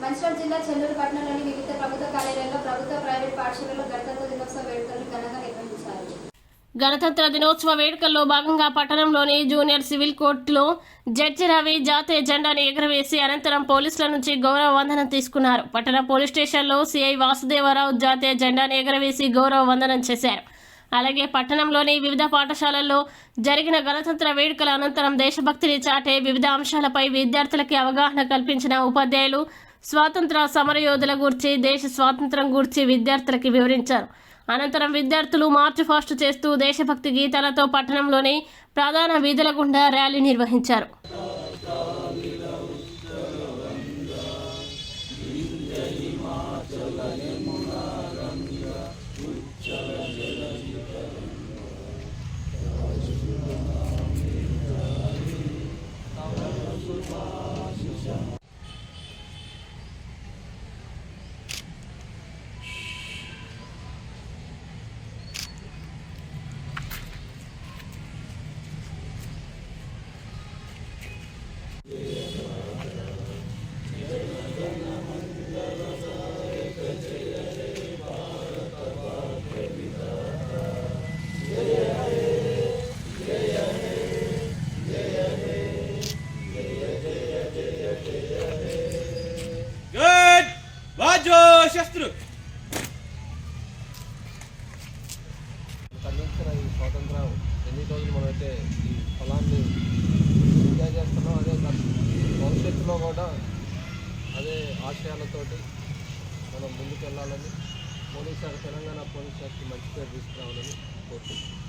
మంచిర్యాల జిల్లా చెన్నూరు పట్టణంలోని వివిధ ప్రభుత్వ కార్యాలయాల్లో ప్రభుత్వ ప్రైవేట్ పాఠశాలలో గణతంత్ర దినోత్సవ వేడుకలను ఘనంగా నిర్వహించారు. గణతంత్ర దినోత్సవ వేడుకల్లో భాగంగా పట్టణంలోని జూనియర్ సివిల్ కోర్టులో జడ్జి రవి జాతీయ జెండాను ఎగురవేసి అనంతరం పోలీసుల నుంచి గౌరవ వందనం తీసుకున్నారు. పట్టణ పోలీస్ స్టేషన్లో సిఐ వాసుదేవరావు జాతీయ జెండాను ఎగురవేసి గౌరవ వందనం చేశారు. అలాగే పట్టణంలోని వివిధ పాఠశాలల్లో జరిగిన గణతంత్ర వేడుకల అనంతరం దేశభక్తిని చాటే వివిధ అంశాలపై విద్యార్థులకి అవగాహన కల్పించిన ఉపాధ్యాయులు స్వాతంత్ర సమరయోధుల గూర్చి దేశ స్వాతంత్రం గూర్చి విద్యార్థులకి వివరించారు. అనంతరం విద్యార్థులు మార్చ్ ఫాస్ట్ చేస్తూ దేశభక్తి గీతాలతో పట్టణంలోని ప్రధాన వీధుల గుండా ర్యాలీ నిర్వహించారు. శస్త్రు కలిగించిన ఈ స్వాతంత్రం ఎన్ని రోజులు మనమైతే ఈ ఫలాన్ని ఎంజాయ్ చేస్తున్నాం, అదే భవిష్యత్తులో కూడా అదే ఆశయాలతోటి మనం ముందుకు వెళ్ళాలని పోలీస్ శాఖ, తెలంగాణ పోలీస్ శాఖకి మంచి పేరు తీసుకురావాలని కోరుకుంటున్నాం.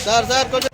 సార్ కొంచెం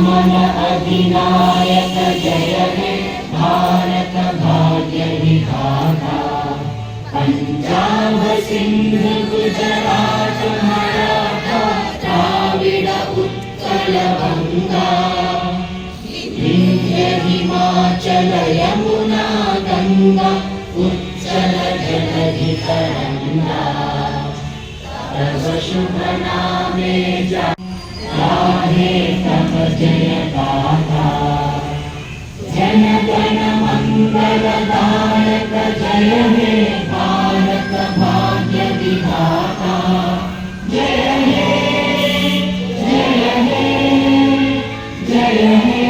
मन अधिनायक जय हे भारत भाग्य विधाता पंजाब सिंध गुजरात मराठा द्राविड उत्कल गंगा विंध्य हिमाचल यमुना गंगा उच्चल जलधि तरंगा तव शुभ नामे गाहे तव जय गाथा जन गण मंगल दायक जय हे भारत भाग्य विधाता जय हे जय हे जय हे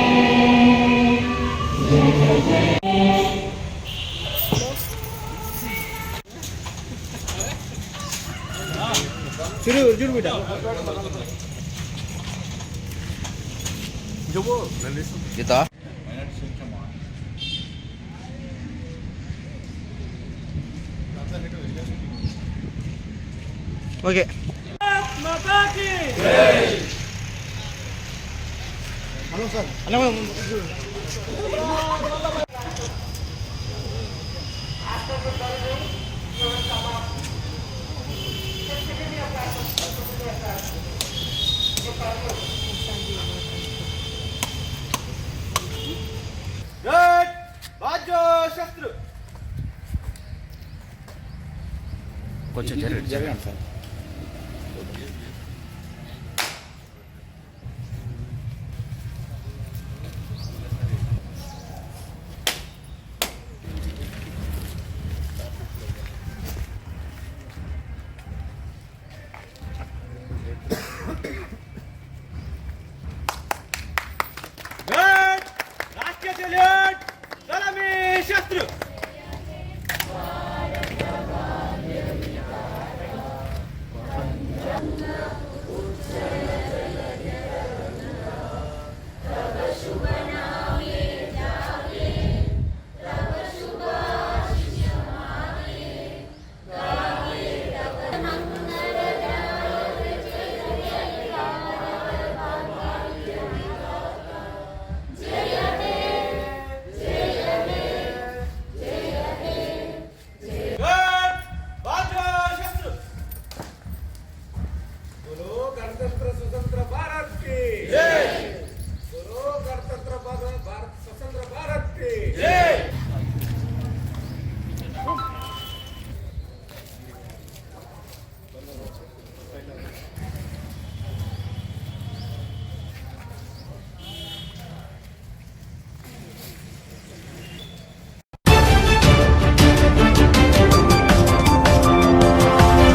जय जय। शुरू बेटा kita oke halo sir halo శస్త్రు కొంచెం జరగండి సార్. రాష్ట్రీయ జై శాస్త్రి